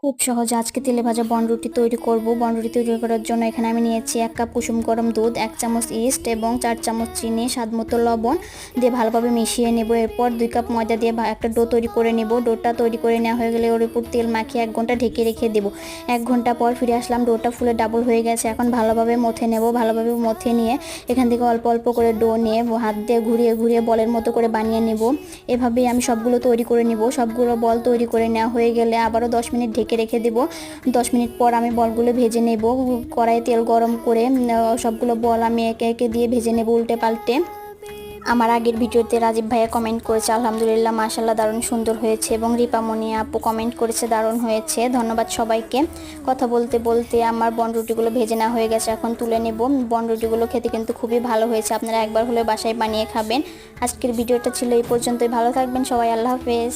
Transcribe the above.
খুব সহজ আজকে তেলে ভাজা বনরুটি তৈরি করব। বনরুটি তৈরি করার জন্য এখানে আমি নিয়েছি 1 কাপ কুসুম গরম দুধ, 1 চামচ ইস্ট এবং 4 চামচ চিনি, স্বাদমতো লবণ দিয়ে ভালোভাবে মিশিয়ে নেব। এরপর 2 কাপ ময়দা দিয়ে একটা ডো তৈরি করে নেব। ডোটা তৈরি করে নেওয়া হয়ে গেলে ওর উপর তেল মাখিয়ে 1 ঘন্টা ঢেকে রেখে দেব। 1 ঘন্টা পর ফিরে আসলাম, ডোটা ফুলে ডাবল হয়ে গেছে। এখন ভালোভাবে মথে নেব। ভালোভাবে মথে নিয়ে এখান থেকে অল্প অল্প করে ডো নিয়ে হাত দিয়ে ঘুরিয়ে ঘুরিয়ে বলের মতো করে বানিয়ে নেব। এভাবেই আমি সবগুলো তৈরি করে নেব। সবগুলো বল তৈরি করে নেওয়া হয়ে গেলে আবারও 10 মিনিট ঢেকে রেখে দেব। 10 মিনিট পর আমি বলগুলো ভেজে নেব। কড়াইয়ে তেল গরম করে সবগুলো বল আমি একে একে দিয়ে ভেজে নেব উল্টে পাল্টে। আমার আগের ভিডিওতে রাজীব ভাইয়া কমেন্ট করেছে আলহামদুলিল্লাহ মাশাআল্লাহ দারুণ সুন্দর হয়েছে, এবং রিপামনি আপু কমেন্ট করেছে দারুণ হয়েছে। ধন্যবাদ সবাইকে। কথা বলতে বলতে আমার বনরুটিগুলো ভেজে নেওয়া হয়ে গেছে, এখন তুলে নেব। বনরুটিগুলো খেতে কিন্তু খুবই ভালো হয়েছে, আপনারা একবার হলে বাসায় বানিয়ে খাবেন। আজকের ভিডিওটা ছিল এই পর্যন্তই। ভালো থাকবেন সবাই, আল্লাহ হাফেজ।